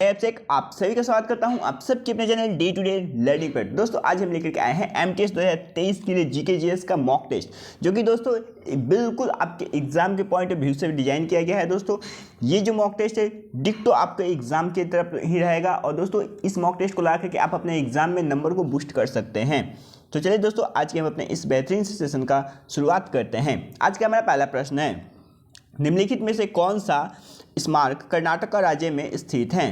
App से आप सभी का स्वागत करता हूं आप सबके अपने channel day to day learning पर। दोस्तों आज हम लेकर के आए हैं एमटीएस 2023 के लिए जीके जीएस का मॉक टेस्ट, जो कि दोस्तों बिल्कुल आपके एग्जाम के पॉइंट ऑफ व्यू से डिजाइन किया गया है। दोस्तों ये जो मॉक टेस्ट है डिक्टो आपके एग्जाम की तरफ ही रहेगा और दोस्तों इस मॉक टेस्ट को ला करके आप अपने एग्जाम में नंबर को बूस्ट कर सकते हैं। तो चलिए दोस्तों आज के हम अपने इस बेहतरीन सेशन का शुरुआत करते हैं। आज का हमारा पहला प्रश्न है, निम्नलिखित में से कौन सा स्मारक कर्नाटक राज्य में स्थित है?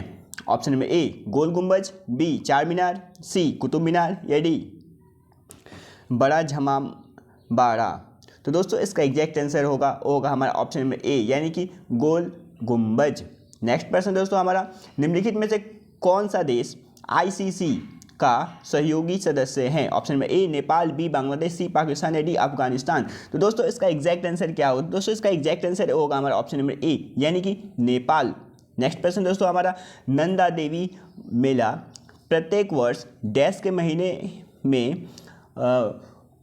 ऑप्शन नंबर ए गोल गुंबज, बी चार मीनार, सी कुतुब मीनार या डी बड़ा झमाबाड़ा। तो दोस्तों इसका एग्जैक्ट आंसर होगा हमारा ऑप्शन नंबर ए यानी कि गोल गुंबज। नेक्स्ट प्रश्न दोस्तों हमारा, निम्नलिखित में से कौन सा देश आईसीसी का सहयोगी सदस्य है? Option number A Nepal, B Bangladesh, C Pakistan या डी अफगानिस्तान। तो दोस्तों इसका एग्जैक्ट आंसर क्या होगा? दोस्तों इसका एग्जैक्ट आंसर होगा हमारा ऑप्शन नंबर ए यानी कि नेपाल। नेक्स्ट प्रश्न दोस्तों हमारा, नंदा देवी मेला प्रत्येक वर्ष डैश के महीने में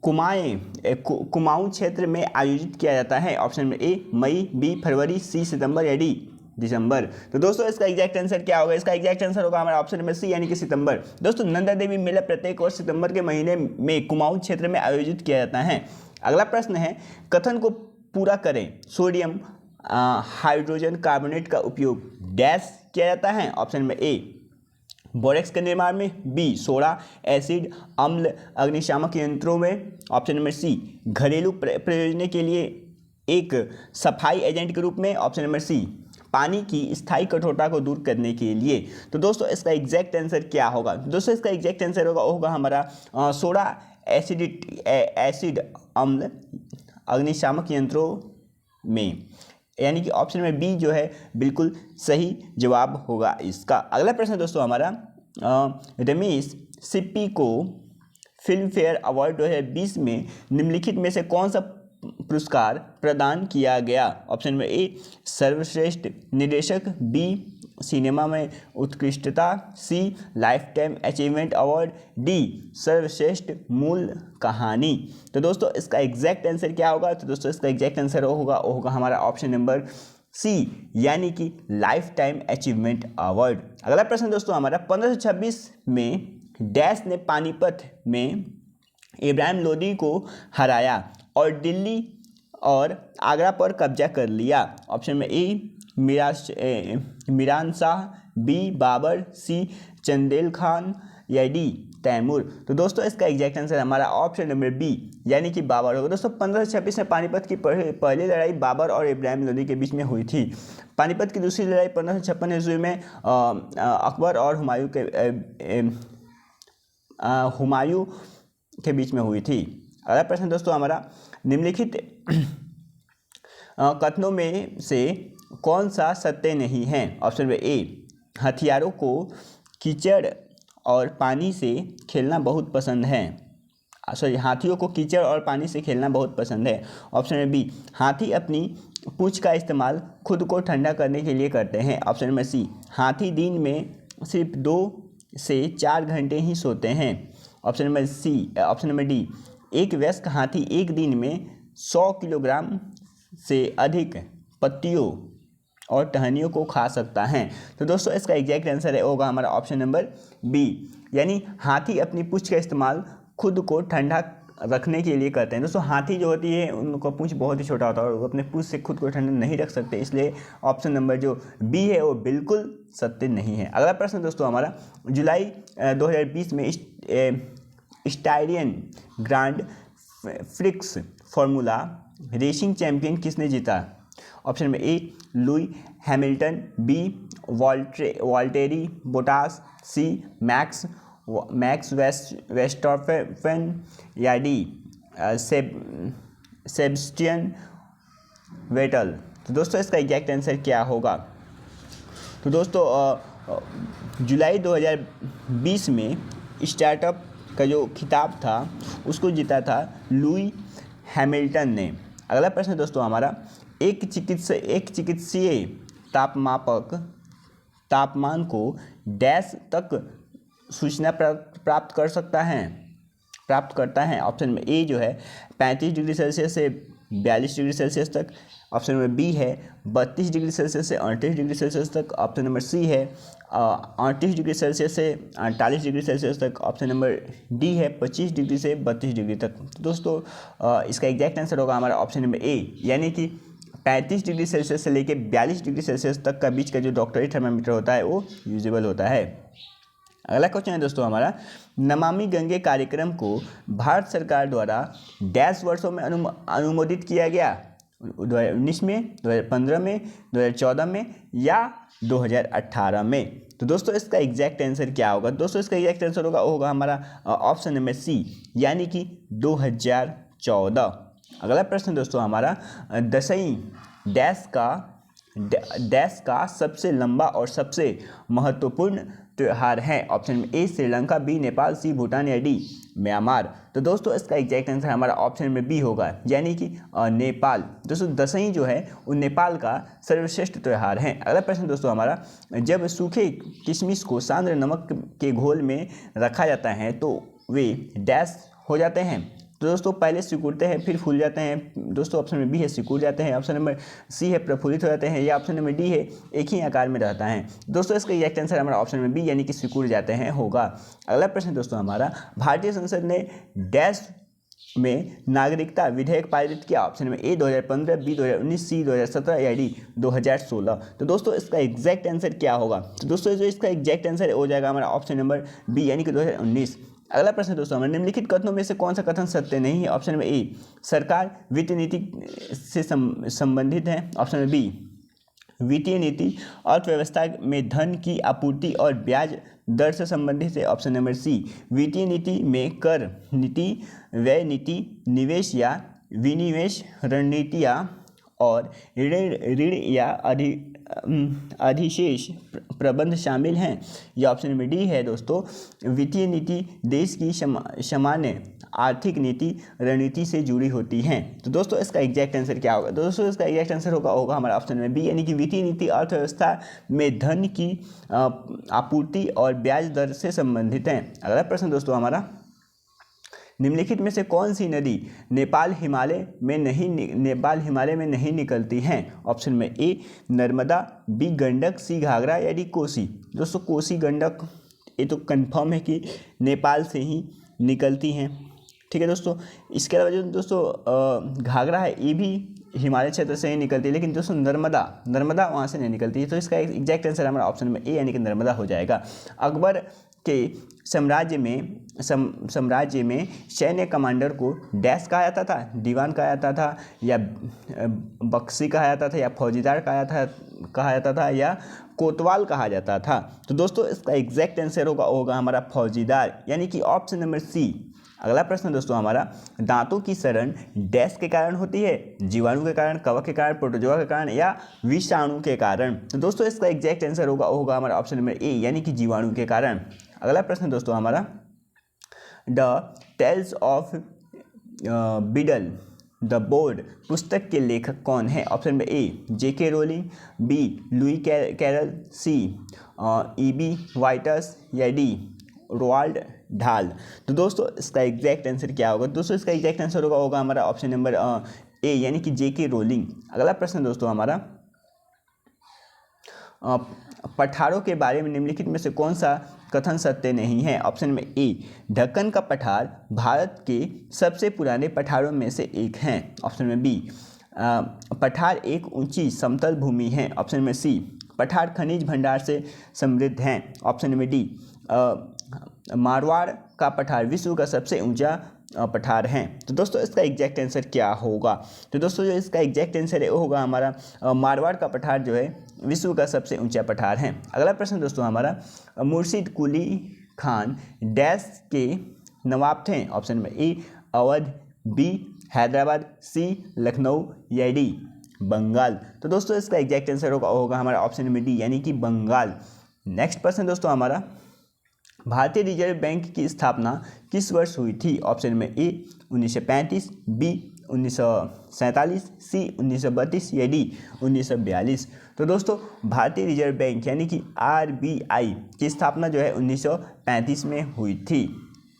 कुमाऊं क्षेत्र में आयोजित किया जाता है? ऑप्शन नंबर ए मई, बी फरवरी, सी सितंबर या डी दिसंबर। तो दोस्तों इसका एग्जैक्ट आंसर क्या होगा? इसका एग्जैक्ट आंसर होगा हमारा ऑप्शन नंबर सी यानी कि सितंबर। दोस्तों नंदा देवी मेला प्रत्येक वर्ष सितंबर के महीने में कुमाऊं क्षेत्र में आयोजित किया जाता है। अगला प्रश्न है, कथन को पूरा करें, सोडियम हाइड्रोजन कार्बोनेट का उपयोग डैश किया जाता है? ऑप्शन नंबर ए बोरेक्स के निर्माण में, बी सोडा एसिड अम्ल अग्निशामक यंत्रों में, ऑप्शन नंबर सी घरेलू प्रयोजन के लिए एक सफाई एजेंट के रूप में, ऑप्शन नंबर सी पानी की स्थायी कठोरता को दूर करने के लिए। तो दोस्तों इसका एग्जैक्ट आंसर क्या होगा? दोस्तों इसका एग्जैक्ट आंसर होगा हमारा सोडा एसिड अम्ल अग्निशामक यंत्रों में, यानी कि ऑप्शन में बी जो है बिल्कुल सही जवाब होगा इसका। अगला प्रश्न दोस्तों हमारा, रमेश सिप्पी को फिल्म फेयर अवार्ड 2020 में निम्नलिखित में से कौन सा पुरस्कार प्रदान किया गया? ऑप्शन नंबर ए सर्वश्रेष्ठ निर्देशक, बी सिनेमा में उत्कृष्टता, C lifetime achievement award, D सर्वश्रेष्ठ मूल कहानी। तो दोस्तों इसका एग्जैक्ट आंसर क्या होगा? तो दोस्तों इसका एग्जैक्ट आंसर होगा हमारा ऑप्शन नंबर सी यानी कि लाइफ टाइम अचीवमेंट अवार्ड। अगला प्रश्न दोस्तों हमारा, 1526 में डैश ने पानीपत में इब्राहिम लोदी को हराया और दिल्ली और आगरा पर कब्जा कर लिया? ऑप्शन में ए मीरान शाह, बी बाबर, सी चंदेल खान या डी तैमूर। तो दोस्तों इसका एग्जैक्ट आंसर हमारा ऑप्शन नंबर बी यानी कि बाबर होगा। दोस्तों 1526 में पानीपत की पहली लड़ाई बाबर और इब्राहिम लोदी के बीच में हुई थी। पानीपत की दूसरी लड़ाई 1556 ईस्वी में अकबर और हुमायूं के बीच में हुई थी। अगला प्रश्न दोस्तों हमारा, निम्नलिखित कथनों में से कौन सा सत्य नहीं है? ऑप्शन नंबर ए हथियारों को कीचड़ और पानी से खेलना बहुत पसंद है, हाथियों को कीचड़ और पानी से खेलना बहुत पसंद है। ऑप्शन नंबर बी हाथी अपनी पूंछ का इस्तेमाल खुद को ठंडा करने के लिए करते हैं। ऑप्शन नंबर सी हाथी दिन में सिर्फ 2 से 4 घंटे ही सोते हैं। ऑप्शन नंबर डी एक वयस्क हाथी एक दिन में 100 किलोग्राम से अधिक पत्तियों और टहनियों को खा सकता है। तो दोस्तों इसका एग्जैक्ट आंसर होगा हमारा ऑप्शन नंबर बी यानी हाथी अपनी पूंछ का इस्तेमाल खुद को ठंडा रखने के लिए करते हैं। दोस्तों हाथी जो होती है उनका पूंछ बहुत ही छोटा होता है और वो अपने पूंछ से खुद को ठंडा नहीं रख सकते, इसलिए ऑप्शन नंबर जो बी है वो बिल्कुल सत्य नहीं है। अगला प्रश्न दोस्तों हमारा, जुलाई 2020 में Styrian Grand Prix formula racing champion किसने जीता? Option number A Lewis Hamilton, B Valtteri Bottas, C Max Verstappen या डी सेबस्टियन वेटल। तो दोस्तों इसका एग्जैक्ट आंसर क्या होगा? तो दोस्तों जुलाई 2020 में स्टार्टअप का जो खिताब था उसको जीता था लुई हैमिल्टन ने। अगला प्रश्न दोस्तों हमारा, एक चिकित्सीय तापमापक तापमान को डैश तक सूचना प्राप्त करता है? ऑप्शन में ए जो है 35 डिग्री सेल्सियस से 42 डिग्री सेल्सियस तक। ऑप्शन नंबर बी है 32 डिग्री सेल्सियस से 38 डिग्री सेल्सियस तक। ऑप्शन नंबर सी है 38 डिग्री सेल्सियस से 48 डिग्री सेल्सियस तक। ऑप्शन नंबर डी है 25 डिग्री से 32 डिग्री तक। तो दोस्तों इसका एग्जैक्ट आंसर होगा हमारा ऑप्शन नंबर ए, यानी कि 35 डिग्री सेल्सियस से लेकर 42 डिग्री सेल्सियस तक का बीच का जो डॉक्टरी थर्मामीटर होता है वो यूजेबल होता है। अगला क्वेश्चन है दोस्तों हमारा, नमामि गंगे कार्यक्रम को भारत सरकार द्वारा डैश वर्षों में अनुमोदित किया गया? 2019 में, 2015 में, 2014 में या 2018 में? तो दोस्तों इसका एग्जैक्ट आंसर क्या होगा? दोस्तों इसका एग्जैक्ट आंसर होगा हमारा ऑप्शन नंबर सी, यानी कि 2014। अगला प्रश्न दोस्तों हमारा, दशई डैश का सबसे लंबा और सबसे महत्वपूर्ण त्यौहार है? ऑप्शन में ए श्रीलंका, बी नेपाल, सी भूटान या डी म्यांमार? तो दोस्तों इसका एग्जैक्ट आंसर हमारा ऑप्शन में बी होगा, यानी कि नेपाल। दोस्तों दशई जो है वो नेपाल का सर्वश्रेष्ठ त्यौहार है। अगला प्रश्न दोस्तों हमारा, जब सूखे किशमिश को सांद्र नमक के घोल में रखा जाता है तो वे डैश हो जाते हैं? तो दोस्तों पहले सिकुड़ते हैं फिर फूल जाते हैं। दोस्तों ऑप्शन नंबर बी है सिकुड़ जाते हैं। ऑप्शन नंबर सी है प्रफुल्लित हो जाते हैं, या ऑप्शन नंबर डी है एक ही आकार में रहता है? दोस्तों इसका एग्जैक्ट आंसर हमारा ऑप्शन नंबर बी, यानी कि सिकुड़ जाते हैं होगा। अगला प्रश्न दोस्तों हमारा, भारतीय संसद ने डैश में नागरिकता विधेयक पारित किया? ऑप्शन नंबर ए 2015, बी 2019, सी 2017 या डी 2016? तो दोस्तों इसका एग्जैक्ट आंसर क्या होगा? तो दोस्तों जो इसका एग्जैक्ट आंसर हो जाएगा हमारा ऑप्शन नंबर बी, यानी कि 2019। अगला प्रश्न दोस्तों हमारे, निम्नलिखित कथनों में से कौन सा कथन सत्य नहीं है? ऑप्शन नंबर ए सरकार वित्तीय नीति से संबंधित है। ऑप्शन नंबर बी वित्तीय नीति अर्थव्यवस्था में धन की आपूर्ति और ब्याज दर से संबंधित है। ऑप्शन नंबर सी वित्तीय नीति में कर नीति, व्यय नीति, निवेश या विनिवेश रणनीतियाँ और ऋण या अधिशेष प्रबंध शामिल हैं? या ऑप्शन नंबर डी है दोस्तों वित्तीय नीति देश की सामान्य आर्थिक नीति रणनीति से जुड़ी होती हैं? तो दोस्तों इसका एग्जैक्ट आंसर क्या होगा? दोस्तों इसका एग्जैक्ट आंसर होगा हमारा ऑप्शन नंबर बी, यानी कि वित्तीय नीति अर्थव्यवस्था में धन की आपूर्ति और ब्याज दर से संबंधित है। अगला प्रश्न दोस्तों हमारा, निम्नलिखित में से कौन सी नदी नेपाल हिमालय में नहीं निकलती हैं? ऑप्शन में ए नर्मदा, बी गंडक, सी घाघरा या डी कोसी? दोस्तों कोसी गंडक ये तो कंफर्म है कि नेपाल से ही निकलती हैं, ठीक है दोस्तों। इसके अलावा जो दोस्तों घाघरा है ये भी हिमालय क्षेत्र से ही निकलती है, लेकिन दोस्तों नर्मदा वहाँ से नहीं निकलती है। तो इसका एग्जैक्ट आंसर हमारा ऑप्शन में ए, यानी कि नर्मदा हो जाएगा। अकबर के साम्राज्य में सैन्य कमांडर को डैश कहा जाता था? दीवान कहा जाता था, या बख्शी कहा जाता था, या फौजीदार कहा जाता था, या कोतवाल कहा जाता था? तो दोस्तों इसका एग्जैक्ट आंसर होगा हमारा फौजीदार, यानी कि ऑप्शन नंबर सी। अगला प्रश्न दोस्तों हमारा, दांतों की सड़न डैश के कारण होती है? जीवाणु के कारण, कवक के कारण, प्रोटोजोआ के कारण या विषाणु के कारण? तो दोस्तों इसका एग्जैक्ट आंसर होगा हमारा ऑप्शन नंबर ए, यानी कि जीवाणु के कारण। अगला प्रश्न दोस्तों हमारा, the tales of Beedle the Bard पुस्तक के लेखक कौन है? ऑप्शन में A J K Rowling, B Lewis Carroll, C E B Whiters या डी रोआल्ड ढाल? तो दोस्तों इसका एग्जैक्ट आंसर क्या होगा? दोस्तों इसका एग्जैक्ट आंसर होगा हमारा ऑप्शन नंबर ए, यानी कि जेके रोलिंग। अगला प्रश्न दोस्तों हमारा, पठारों के बारे में निम्नलिखित में से कौन सा कथन सत्य नहीं है? ऑप्शन में ए ढक्कन का पठार भारत के सबसे पुराने पठारों में से एक हैं। ऑप्शन में बी पठार एक ऊंची समतल भूमि है। ऑप्शन में सी पठार खनिज भंडार से समृद्ध हैं। ऑप्शन में डी मारवाड़ का पठार विश्व का सबसे ऊंचा पठार है। तो दोस्तों इसका एग्जैक्ट आंसर क्या होगा? तो दोस्तों जो इसका एग्जैक्ट आंसर है वो होगा हमारा मारवाड़ का पठार जो है विश्व का सबसे ऊंचा पठार है। अगला प्रश्न दोस्तों हमारा, मुर्शिद कुली खान डैश के नवाब थे? ऑप्शन में ए अवध, बी हैदराबाद, सी लखनऊ या डी बंगाल? तो दोस्तों इसका एग्जैक्ट आंसर होगा हमारा ऑप्शन में डी, यानी कि बंगाल। नेक्स्ट प्रश्न दोस्तों हमारा, भारतीय रिजर्व बैंक की स्थापना किस वर्ष हुई थी? ऑप्शन में ए 1935, बी 1947, सी 1932 या डी 1942? तो दोस्तों भारतीय रिजर्व बैंक यानी कि आरबीआई की स्थापना जो है 1935 में हुई थी।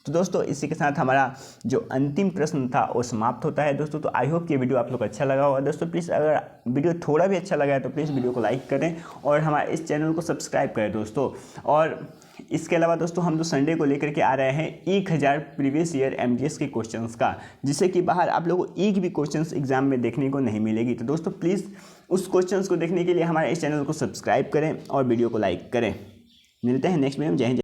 तो दोस्तों इसी के साथ हमारा जो अंतिम प्रश्न था वो समाप्त होता है दोस्तों। तो आई होप कि वीडियो आप लोग को अच्छा लगा होगा दोस्तों। प्लीज़ अगर वीडियो थोड़ा भी अच्छा लगा है तो प्लीज़ वीडियो को लाइक करें और हमारे इस चैनल को सब्सक्राइब करें दोस्तों। और इसके अलावा दोस्तों हम तो संडे को लेकर के आ रहे हैं 1000 प्रीवियस ईयर एमटीएस के क्वेश्चंस का, जिससे कि बाहर आप लोगों को एक भी क्वेश्चंस एग्जाम में देखने को नहीं मिलेगी। तो दोस्तों प्लीज़ उस क्वेश्चंस को देखने के लिए हमारे इस चैनल को सब्सक्राइब करें और वीडियो को लाइक करें। मिलते हैं नेक्स्ट वीडियो में। जय हिंद।